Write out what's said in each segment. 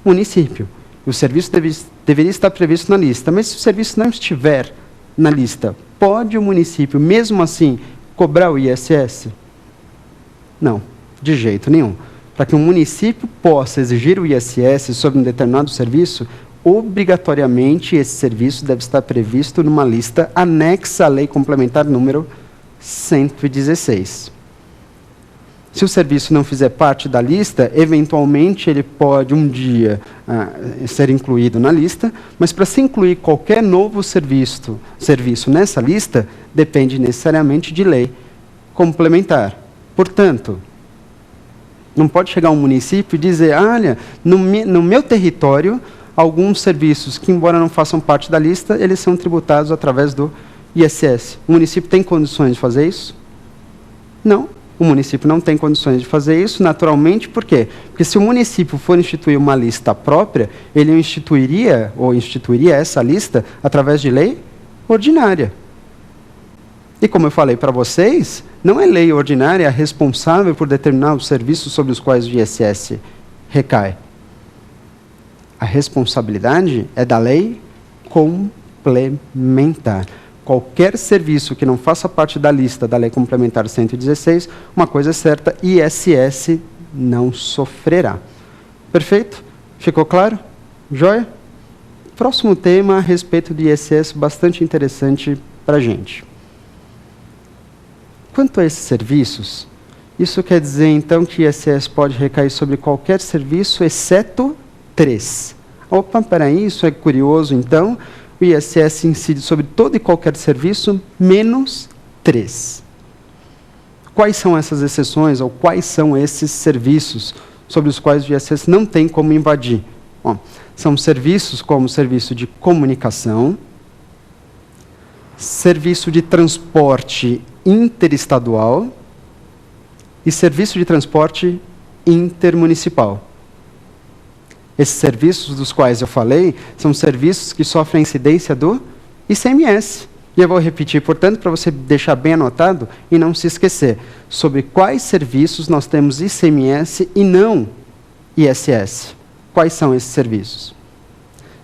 município. O serviço deveria estar previsto na lista, mas se o serviço não estiver na lista, pode o município, mesmo assim, cobrar o ISS? Não, de jeito nenhum. Para que um município possa exigir o ISS sobre um determinado serviço, obrigatoriamente esse serviço deve estar previsto numa lista anexa à Lei Complementar número 116. Se o serviço não fizer parte da lista, eventualmente ele pode um dia ser incluído na lista, mas para se incluir qualquer novo serviço nessa lista, depende necessariamente de lei complementar. Portanto, não pode chegar um município e dizer, olha, no meu território, alguns serviços que, embora não façam parte da lista, eles são tributados através do ISS. O município tem condições de fazer isso? Não. O município não tem condições de fazer isso, naturalmente, por quê? Porque se o município for instituir uma lista própria, ele instituiria essa lista através de lei ordinária. E como eu falei para vocês, não é lei ordinária responsável por determinar os serviços sobre os quais o ISS recai. A responsabilidade é da lei complementar. Qualquer serviço que não faça parte da lista da Lei Complementar 116, uma coisa é certa, ISS não sofrerá. Perfeito? Ficou claro? Joia? Próximo tema a respeito do ISS, bastante interessante para a gente. Quanto a esses serviços, isso quer dizer, então, que ISS pode recair sobre qualquer serviço, exceto 3. Opa, peraí, isso é curioso, então. O ISS incide sobre todo e qualquer serviço, menos 3. Quais são essas exceções, ou quais são esses serviços sobre os quais o ISS não tem como invadir? Bom, são serviços como serviço de comunicação, serviço de transporte interestadual e serviço de transporte intermunicipal. Esses serviços dos quais eu falei são serviços que sofrem a incidência do ICMS. E eu vou repetir, portanto, para você deixar bem anotado e não se esquecer, sobre quais serviços nós temos ICMS e não ISS. Quais são esses serviços?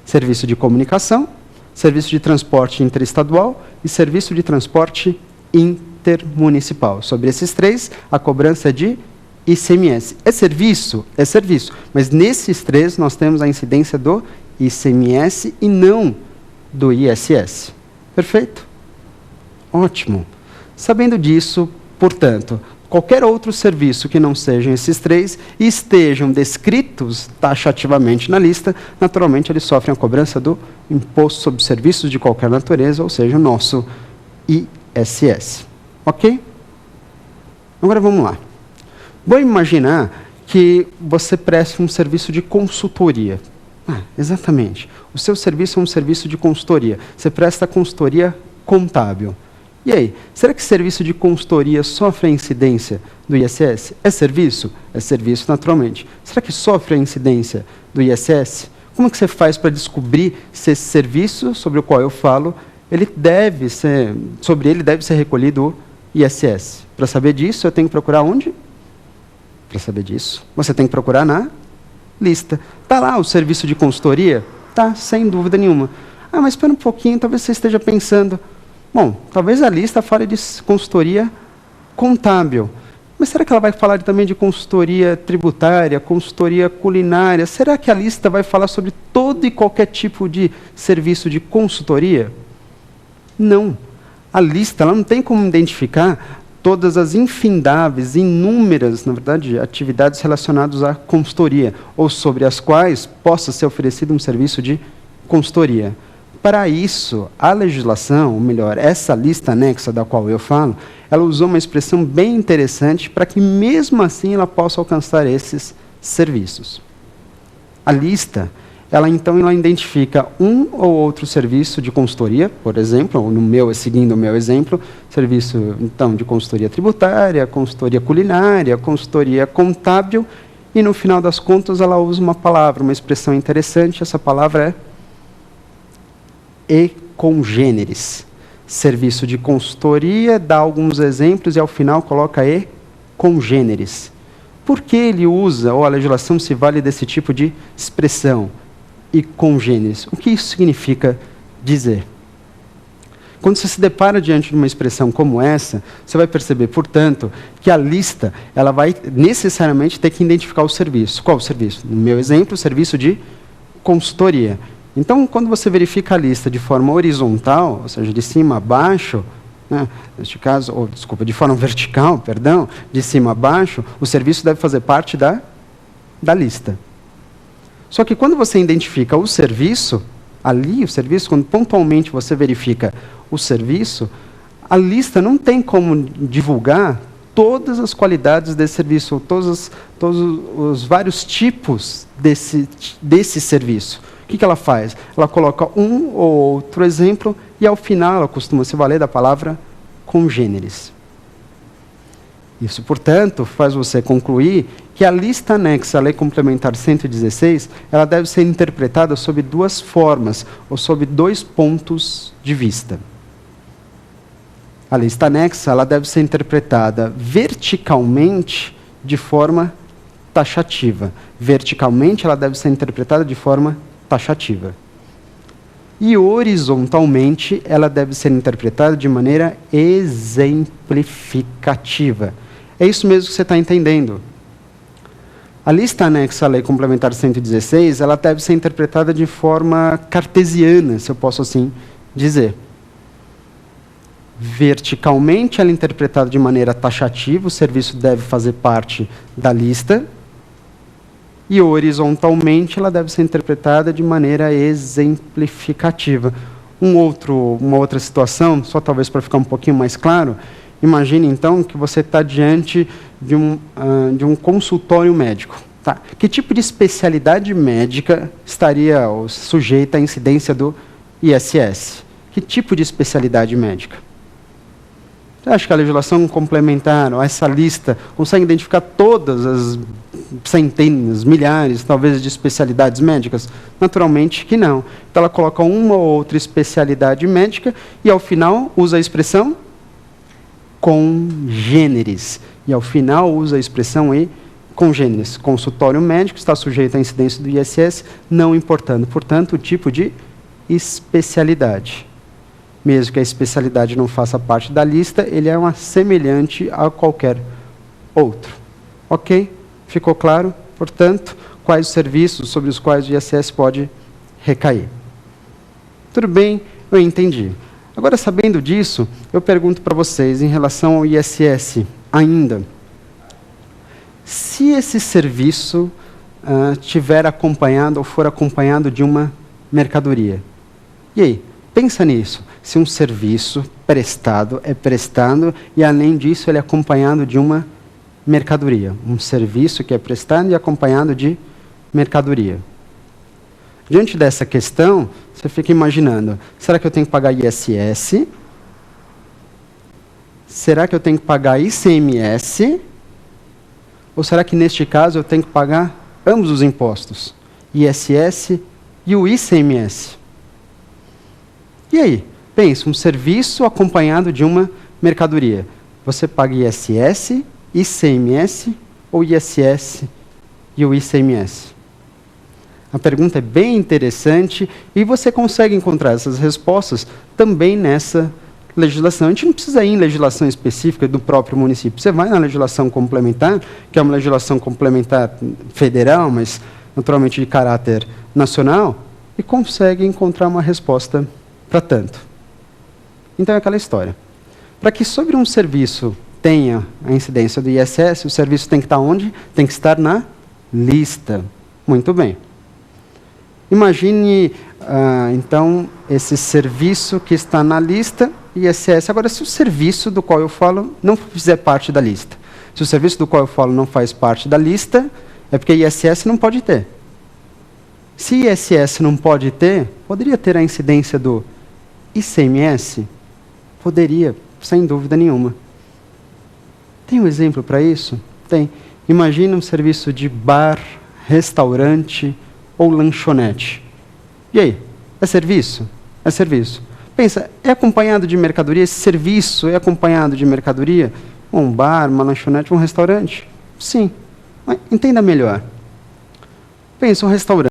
Serviço de comunicação, serviço de transporte interestadual e serviço de transporte intermunicipal. Sobre esses 3, a cobrança é de ICMS. É serviço? É serviço. Mas nesses 3 nós temos a incidência do ICMS e não do ISS. Perfeito? Ótimo. Sabendo disso, portanto, qualquer outro serviço que não sejam esses 3 e estejam descritos taxativamente na lista, naturalmente eles sofrem a cobrança do Imposto sobre Serviços de qualquer natureza, ou seja, o nosso ISS. Ok? Agora vamos lá. Vou imaginar que você preste um serviço de consultoria. Exatamente. O seu serviço é um serviço de consultoria. Você presta consultoria contábil. E aí, será que serviço de consultoria sofre a incidência do ISS? É serviço? É serviço, naturalmente. Será que sofre a incidência do ISS? Como que você faz para descobrir se esse serviço sobre o qual eu falo, sobre ele deve ser recolhido o ISS? Para saber disso, eu tenho que procurar onde? Para saber disso, você tem que procurar na lista. Está lá o serviço de consultoria? Tá, sem dúvida nenhuma. Mas espera um pouquinho, talvez você esteja pensando, bom, talvez a lista fale de consultoria contábil. Mas será que ela vai falar também de consultoria tributária, consultoria culinária? Será que a lista vai falar sobre todo e qualquer tipo de serviço de consultoria? Não. A lista ela não tem como identificar todas as infindáveis, inúmeras, na verdade, atividades relacionadas à consultoria, ou sobre as quais possa ser oferecido um serviço de consultoria. Para isso, a legislação, ou melhor, essa lista anexa da qual eu falo, ela usou uma expressão bem interessante para que, mesmo assim, ela possa alcançar esses serviços. A lista, ela identifica um ou outro serviço de consultoria, por exemplo, ou seguindo o meu exemplo, serviço então de consultoria tributária, consultoria culinária, consultoria contábil, e no final das contas ela usa uma palavra, uma expressão interessante, essa palavra é e congêneres. Serviço de consultoria, dá alguns exemplos e ao final coloca e congêneres. por que ele usa, ou a legislação se vale desse tipo de expressão, e congêneres? O que isso significa dizer? Quando você se depara diante de uma expressão como essa, você vai perceber, portanto, que a lista ela vai necessariamente ter que identificar o serviço. Qual o serviço? No meu exemplo, o serviço de consultoria. Então, quando você verifica a lista de forma horizontal, ou seja, de cima a baixo, né, neste caso, ou desculpa, de forma vertical, perdão, de cima a baixo, o serviço deve fazer parte da lista. Só que quando você identifica o serviço, ali o serviço, quando pontualmente você verifica o serviço, a lista não tem como divulgar todas as qualidades desse serviço, todos os vários tipos desse serviço. O que ela faz? Ela coloca um ou outro exemplo e, ao final, ela costuma se valer da palavra congêneres. Isso, portanto, faz você concluir que a lista anexa à Lei Complementar 116, ela deve ser interpretada sob duas formas, ou sob dois pontos de vista. A lista anexa ela deve ser interpretada verticalmente de forma taxativa. Verticalmente, ela deve ser interpretada de forma taxativa. E horizontalmente, ela deve ser interpretada de maneira exemplificativa. É isso mesmo que você está entendendo. A lista anexa à Lei Complementar 116, ela deve ser interpretada de forma cartesiana, se eu posso assim dizer. Verticalmente, ela é interpretada de maneira taxativa, o serviço deve fazer parte da lista. E horizontalmente, ela deve ser interpretada de maneira exemplificativa. Uma outra situação, só talvez para ficar um pouquinho mais claro, imagine então que você está diante de um consultório médico. Tá? Que tipo de especialidade médica estaria sujeita à incidência do ISS? Que tipo de especialidade médica? Você acha que a legislação complementar, ou essa lista, consegue identificar todas as centenas, milhares, talvez, de especialidades médicas? Naturalmente que não. Então, ela coloca uma ou outra especialidade médica e, ao final, usa a expressão congêneres. E, ao final, usa a expressão congêneres. Consultório médico está sujeito à incidência do ISS, não importando, portanto, o tipo de especialidade. Mesmo que a especialidade não faça parte da lista, ele é uma semelhante a qualquer outro. Ok? Ficou claro? Portanto, quais os serviços sobre os quais o ISS pode recair? Tudo bem, eu entendi. Agora, sabendo disso, eu pergunto para vocês, em relação ao ISS ainda, se esse serviço tiver acompanhado ou for acompanhado de uma mercadoria. E aí? Pensa nisso. Se um serviço prestado é prestado e, além disso, ele é acompanhado de uma mercadoria. Um serviço que é prestado e acompanhado de mercadoria. Diante dessa questão, você fica imaginando, será que eu tenho que pagar ISS? Será que eu tenho que pagar ICMS? Ou será que, neste caso, eu tenho que pagar ambos os impostos? ISS e o ICMS? E aí? Pensa, um serviço acompanhado de uma mercadoria. Você paga ISS, ICMS ou ISS e o ICMS? A pergunta é bem interessante e você consegue encontrar essas respostas também nessa legislação. A gente não precisa ir em legislação específica do próprio município. Você vai na legislação complementar, que é uma legislação complementar federal, mas naturalmente de caráter nacional, e consegue encontrar uma resposta para tanto. Então, é aquela história. Para que sobre um serviço tenha a incidência do ISS, o serviço tem que estar onde? Tem que estar na lista. Muito bem. Imagine, então, esse serviço que está na lista, ISS. Agora, se o serviço do qual eu falo não fizer parte da lista, se o serviço do qual eu falo não faz parte da lista, é porque ISS não pode ter. Se ISS não pode ter, poderia ter a incidência do ICMS? Poderia, sem dúvida nenhuma. Tem um exemplo para isso? Tem. Imagina um serviço de bar, restaurante ou lanchonete. E aí? É serviço? É serviço. Pensa, é acompanhado de mercadoria? Esse serviço é acompanhado de mercadoria? Um bar, uma lanchonete, um restaurante? Sim. Entenda melhor. Pensa um restaurante.